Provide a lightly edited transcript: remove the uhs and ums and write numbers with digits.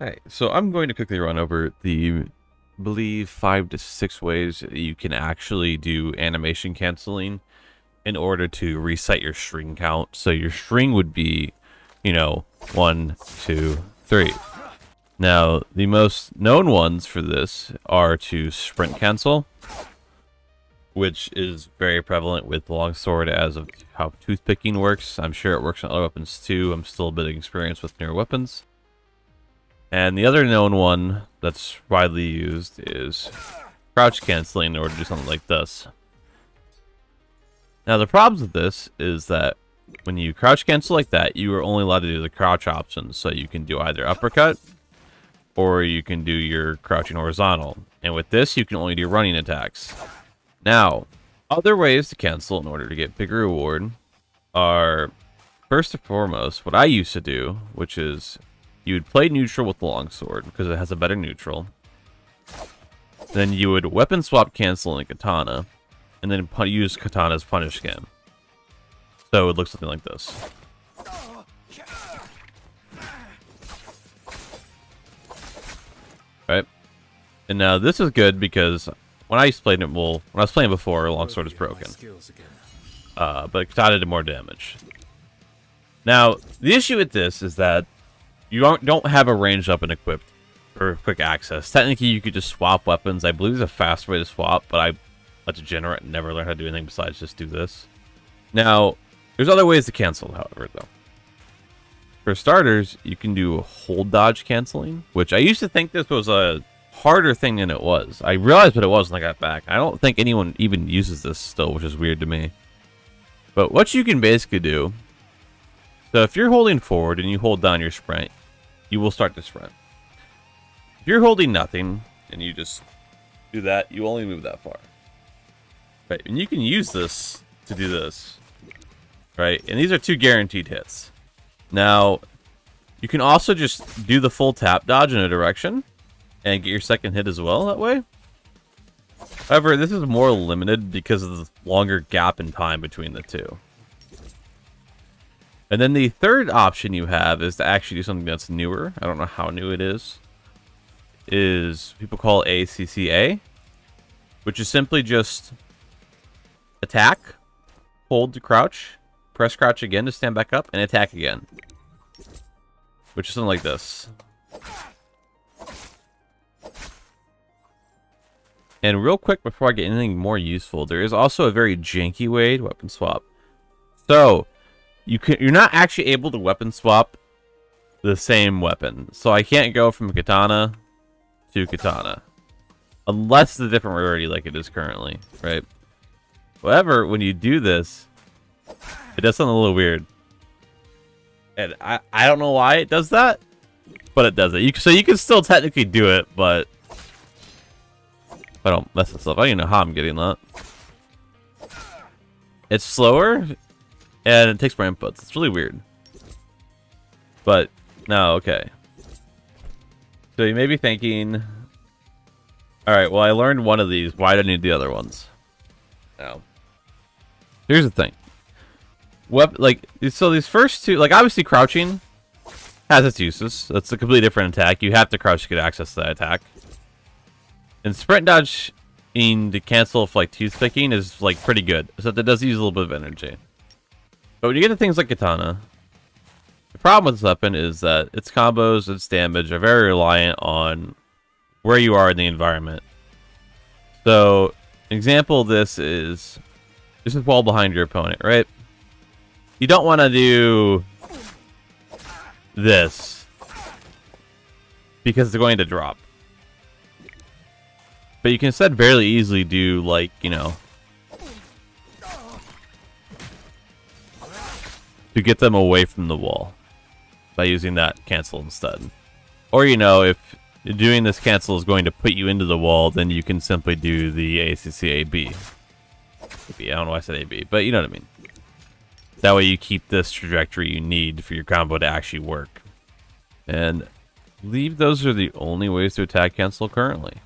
Okay, so I'm going to quickly run over the, I believe, 5 to 6 ways that you can actually do animation canceling in order to reset your string count. So your string would be, 1, 2, 3. Now, the most known ones for this are to sprint cancel, which is very prevalent with longsword as of how toothpicking works. I'm sure it works on other weapons too. I'm still a bit experienced with newer weapons. And the other known one that's widely used is crouch canceling in order to do something like this. Now the problems with this is that when you crouch cancel like that, you are only allowed to do the crouch options. So you can do either uppercut or you can do your crouching horizontal. And with this, you can only do running attacks. Now, other ways to cancel in order to get bigger reward are, first and foremost, what I used to do, which is you would play neutral with the longsword because it has a better neutral. Then you would weapon swap cancel in Katana, and then use Katana's punish skin. So it looks something like this. Right? And now this is good because when I used to play it, when I was playing before, longsword is broken. But Katana did more damage. Now, the issue with this is that you don't have a ranged weapon equipped for quick access. Technically, you could just swap weapons. I believe there's a fast way to swap, but I'm a degenerate and never learned how to do anything besides just do this. Now, there's other ways to cancel, however, though. For starters, you can do hold dodge canceling, which I used to think this was a harder thing than it was. I realized what it was when I got back. I don't think anyone even uses this still, which is weird to me. But what you can basically do, so if you're holding forward and you hold down your sprint, you will start to sprint. If you're holding nothing and you just do that, you only move that far. Right, and you can use this to do this. Right, and these are 2 guaranteed hits. Now, you can also just do the full tap dodge in a direction and get your second hit as well that way. However, this is more limited because of the longer gap in time between the two. And then the third option you have is to actually do something that's newer. I don't know how new it is people call ACCA, which is simply just attack, hold to crouch, press crouch again to stand back up, and attack again. Which is something like this. And real quick before I get anything more useful, there is also a very janky way to weapon swap. So you're not actually able to weapon swap the same weapon. So I can't go from Katana to Katana unless it's a different rarity like it is currently, right? However, when you do this, it does something a little weird. And I don't know why it does that, but it does it. So you can still technically do it, but if I don't mess this up, I don't even know how I'm getting that. It's slower, and it takes more inputs. It's really weird. But, no, okay. So you may be thinking, alright, well I learned one of these, why do I need the other ones? Now, here's the thing. So these first two, like obviously crouching has its uses. That's a completely different attack. You have to crouch to get access to that attack. And sprint dodge to cancel if like toothpicking is like pretty good. Except it does use a little bit of energy. But when you get to things like Katana, the problem with this weapon is that its combos, its damage are very reliant on where you are in the environment. So, an example of this is wall behind your opponent, right? You don't want to do this because they're going to drop. But you can instead fairly easily do, like, to get them away from the wall by using that cancel instead. Or, if doing this cancel is going to put you into the wall, then you can simply do the ACCAB. I don't know why I said AB, but you know what I mean. That way you keep this trajectory you need for your combo to actually work. And I believe those are the only ways to attack cancel currently.